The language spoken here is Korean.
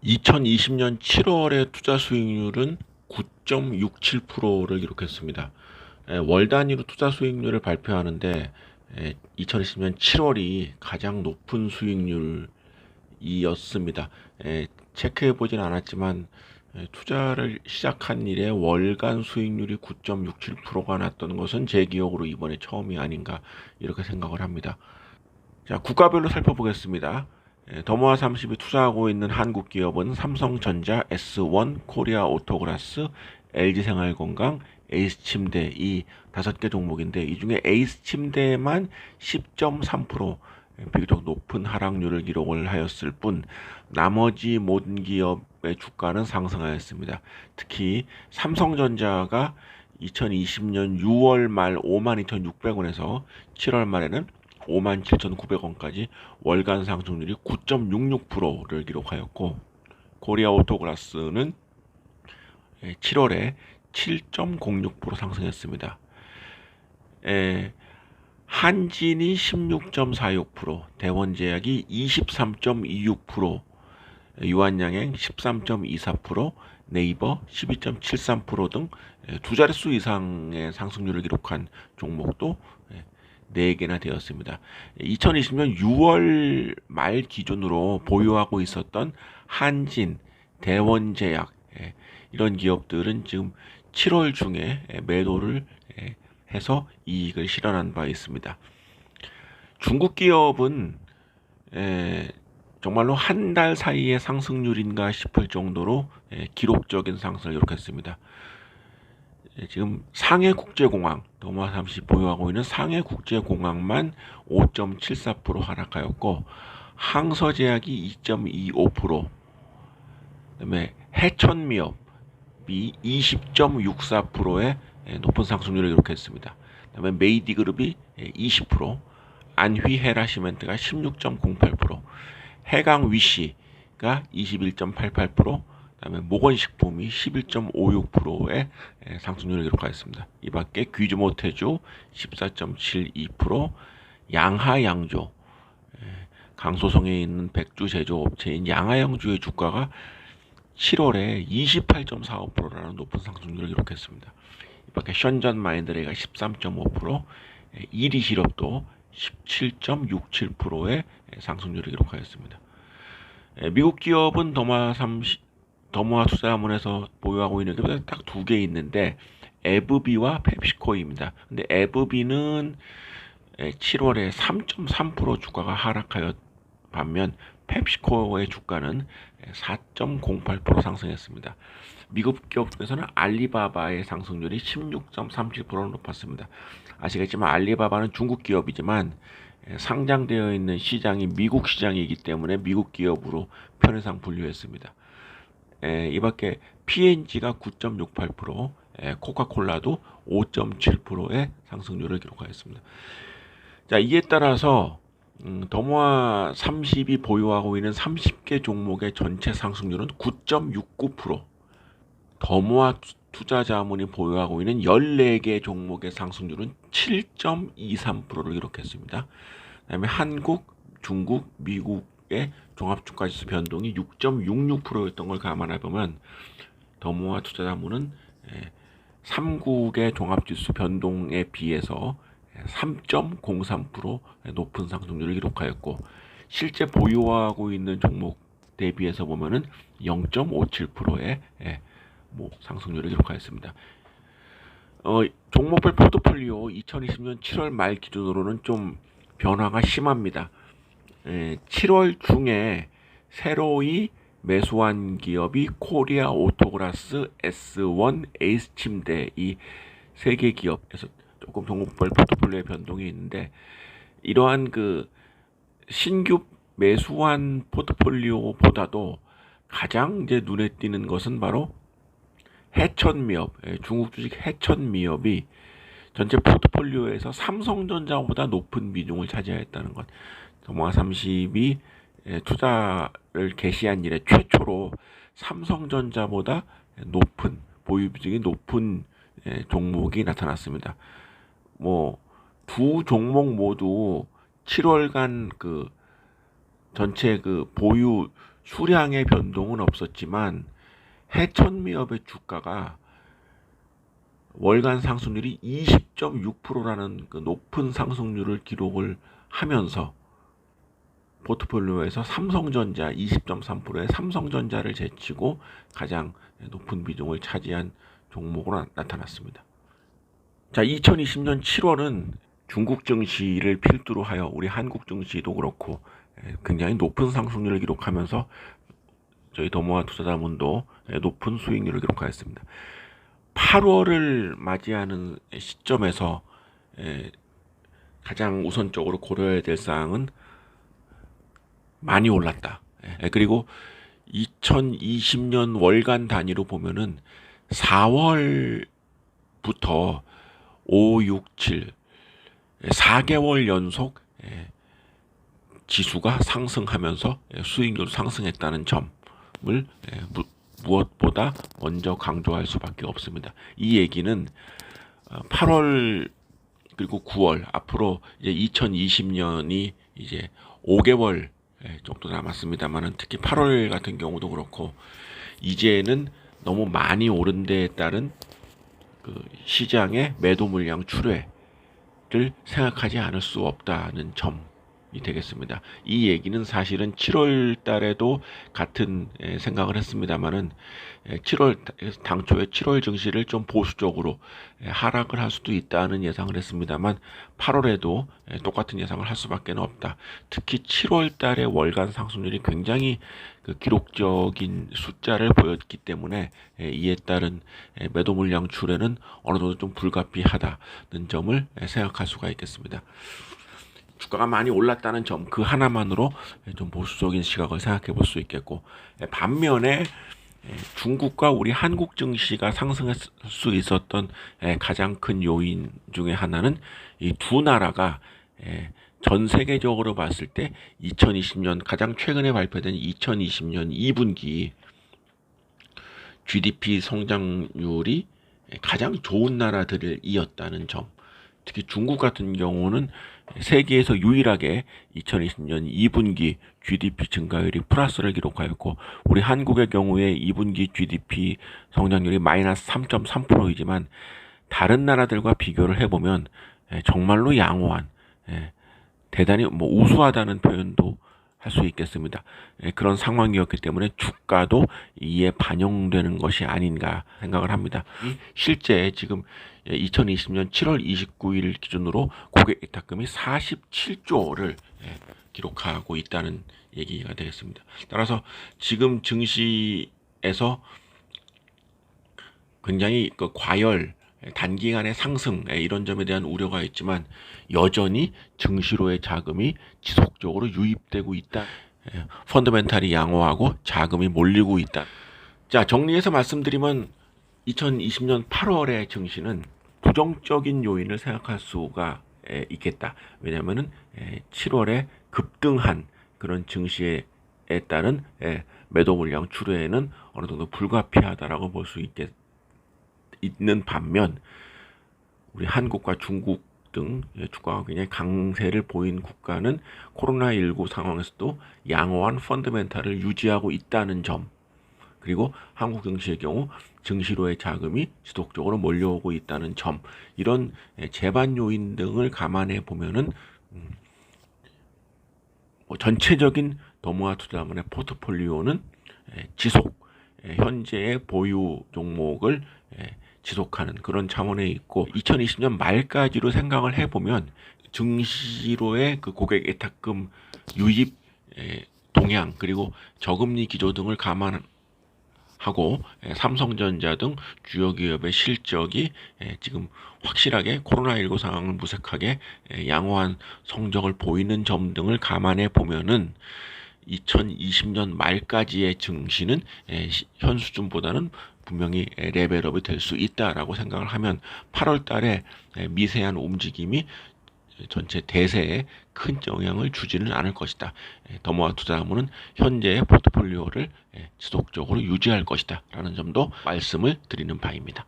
2020년 7월의 투자 수익률은 9.67%를 기록했습니다. 월 단위로 투자 수익률을 발표하는데 2020년 7월이 가장 높은 수익률이었습니다. 체크해 보진 않았지만 투자를 시작한 이래 월간 수익률이 9.67%가 났던 것은 제 기억으로 이번에 처음이 아닌가 이렇게 생각을 합니다. 자, 국가별로 살펴보겠습니다. 더모아 30이 투자하고 있는 한국 기업은 삼성전자, S1, 코리아 오토그라스, LG생활건강, 에이스침대 이 5개 종목인데 이 중에 에이스침대만 10.3% 비교적 높은 하락률을 기록을 하였을 뿐 나머지 모든 기업의 주가는 상승하였습니다. 특히 삼성전자가 2020년 6월 말 52,600원에서 7월 말에는 57,900원까지 월간 상승률이 9.66%를 기록하였고 코리아 오토그라스는 7월에 7.06% 상승했습니다. 한진이 16.46%, 대원제약이 23.26%, 유한양행 13.24%, 네이버 12.73% 등 두 자릿수 이상의 상승률을 기록한 종목도 4개나 되었습니다. 2020년 6월 말 기준으로 보유하고 있었던 한진, 대원제약 이런 기업들은 지금 7월 중에 매도를 해서 이익을 실현한 바 있습니다. 중국 기업은 정말로 한 달 사이의 상승률인가 싶을 정도로 기록적인 상승을 기록했습니다. 지금 상해국제공항, 더모아 30 보유하고 있는 상해국제공항만 5.74% 하락하였고 항서제약이 2.25%, 그다음에 해천미업이 20.64%의 높은 상승률을 기록했습니다. 그다음에 메이디그룹이 20%, 안휘헤라시멘트가 16.08%, 해강위시가 21.88%, 그다음에 모건식품이 11.56%의 상승률을 기록하였습니다. 이 밖에 귀주모태주 14.72%, 양하양조, 강소성에 있는 백주 제조업체인 양하양주의 주가가 7월에 28.45%라는 높은 상승률을 기록했습니다. 이 밖에 션전마인드레이가 13.5%, 이리실업도 17.67%의 상승률을 기록하였습니다. 미국 기업은 더모아 투자자문에서 보유하고 있는 게 딱 2개 있는데 에브비와 펩시코입니다. 근데 에브비는 7월에 3.3% 주가가 하락하였 반면 펩시코의 주가는 4.08% 상승했습니다. 미국 기업 중에서는 알리바바의 상승률이 16.37%로 높았습니다. 아시겠지만 알리바바는 중국 기업이지만 상장되어 있는 시장이 미국 시장이기 때문에 미국 기업으로 편의상 분류했습니다. 이 밖에 P&G가 9.68%, 코카콜라도 5.7%의 상승률을 기록하였습니다. 자, 이에 따라서 더모아 30이 보유하고 있는 30개 종목의 전체 상승률은 9.69%, 더모아 투자자문이 보유하고 있는 14개 종목의 상승률은 7.23%를 기록했습니다. 그다음에 한국, 중국, 미국의 종합주가지수 변동이 6.66%였던 걸 감안해 보면 더모아 투자자문은 3국의 종합지수 변동에 비해서 3.03% 높은 상승률을 기록하였고 실제 보유하고 있는 종목 대비해서 보면은 0.57%의 상승률을 기록하였습니다. 종목별 포트폴리오 2020년 7월 말 기준으로는 좀 변화가 심합니다. 7월 중에 새로이 매수한 기업이 코리아 오토그라스, S1, 에이스침대 이 3개 기업에서 조금 종목별 포트폴리오의 변동이 있는데 이러한 그 신규 매수한 포트폴리오보다도 가장 이제 눈에 띄는 것은 바로 해천미업, 중국 주식 해천미업이 전체 포트폴리오에서 삼성전자보다 높은 비중을 차지하였다는 것. 더모아 30이 투자를 개시한 이래 최초로 삼성전자보다 높은 보유 비중이 높은 종목이 나타났습니다. 두 종목 모두 7월간 그 전체 그 보유 수량의 변동은 없었지만 해천미업의 주가가 월간 상승률이 20.6%라는 그 높은 상승률을 기록을 하면서 포트폴리오에서 삼성전자 20.3%의 삼성전자를 제치고 가장 높은 비중을 차지한 종목으로 나타났습니다. 자, 2020년 7월은 중국 증시를 필두로 하여 우리 한국 증시도 그렇고 굉장히 높은 상승률을 기록하면서 저희 더모아 투자자문도 높은 수익률을 기록하였습니다. 8월을 맞이하는 시점에서 가장 우선적으로 고려해야 될 사항은 많이 올랐다. 그리고 2020년 월간 단위로 보면은 4월부터 5, 6, 7 4개월 연속 지수가 상승하면서 수익률도 상승했다는 점을 무엇보다 먼저 강조할 수밖에 없습니다. 이 얘기는 8월 그리고 9월 앞으로 이제 2020년이 이제 5개월 정도 남았습니다만은 특히 8월 같은 경우도 그렇고 이제는 너무 많이 오른 데에 따른 그 시장의 매도 물량 출회를 생각하지 않을 수 없다는 점이 되겠습니다. 이 얘기는 사실은 7월 달에도 같은 생각을 했습니다만은 7월 당초에 7월 증시를 좀 보수적으로 하락을 할 수도 있다는 예상을 했습니다만 8월에도 똑같은 예상을 할 수밖에 없다. 특히 7월 달에 월간 상승률이 굉장히 그 기록적인 숫자를 보였기 때문에 이에 따른 매도 물량 출회는 어느 정도 좀 불가피하다는 점을 생각할 수가 있겠습니다. 주가가 많이 올랐다는 점 그 하나만으로 좀 보수적인 시각을 생각해 볼 수 있겠고, 반면에 중국과 우리 한국 증시가 상승할 수 있었던 가장 큰 요인 중에 하나는 이 두 나라가 전 세계적으로 봤을 때 2020년 가장 최근에 발표된 2020년 2분기 GDP 성장률이 가장 좋은 나라들이었다는 점. 특히 중국 같은 경우는 세계에서 유일하게 2020년 2분기 GDP 증가율이 플러스를 기록하였고, 우리 한국의 경우에 2분기 GDP 성장률이 마이너스 3.3%이지만 다른 나라들과 비교를 해보면 정말로 양호한, 대단히 우수하다는 표현도 할 수 있겠습니다. 그런 상황이었기 때문에 주가도 이에 반영되는 것이 아닌가 생각을 합니다. 실제 지금 2020년 7월 29일 기준으로 고객 예탁금이 47조를 기록하고 있다는 얘기가 되겠습니다. 따라서 지금 증시에서 굉장히 그 과열, 단기간의 상승 이런 점에 대한 우려가 있지만 여전히 증시로의 자금이 지속적으로 유입되고 있다. 펀더멘탈이 양호하고 자금이 몰리고 있다. 자, 정리해서 말씀드리면 2020년 8월의 증시는 부정적인 요인을 생각할 수가 있겠다. 왜냐하면은 7월에 급등한 그런 증시에 따른 매도 물량 출회는 어느 정도 불가피하다라고 볼 수 있는 반면 우리 한국과 중국 등 주가가 굉장히 강세를 보인 국가는 코로나19 상황에서도 양호한 펀더멘탈을 유지하고 있다는 점, 그리고 한국 증시의 경우 증시로의 자금이 지속적으로 몰려오고 있다는 점, 이런 재반 요인 등을 감안해 보면은 전체적인 더모아 투자자문의 포트폴리오는 지속 현재의 보유 종목을 지속하는 그런 자원에 있고, 2020년 말까지로 생각을 해보면 증시로의 그 고객 예탁금 유입 동향 그리고 저금리 기조 등을 감안하고 삼성전자 등 주요 기업의 실적이 지금 확실하게 코로나19 상황을 무색하게 양호한 성적을 보이는 점 등을 감안해 보면은 2020년 말까지의 증시는 현 수준보다는 분명히 레벨업이 될 수 있다라고 생각을 하면 8월 달에 미세한 움직임이 전체 대세에 큰 영향을 주지는 않을 것이다. 더모아 투자자문은 현재의 포트폴리오를 지속적으로 유지할 것이다 라는 점도 말씀을 드리는 바입니다.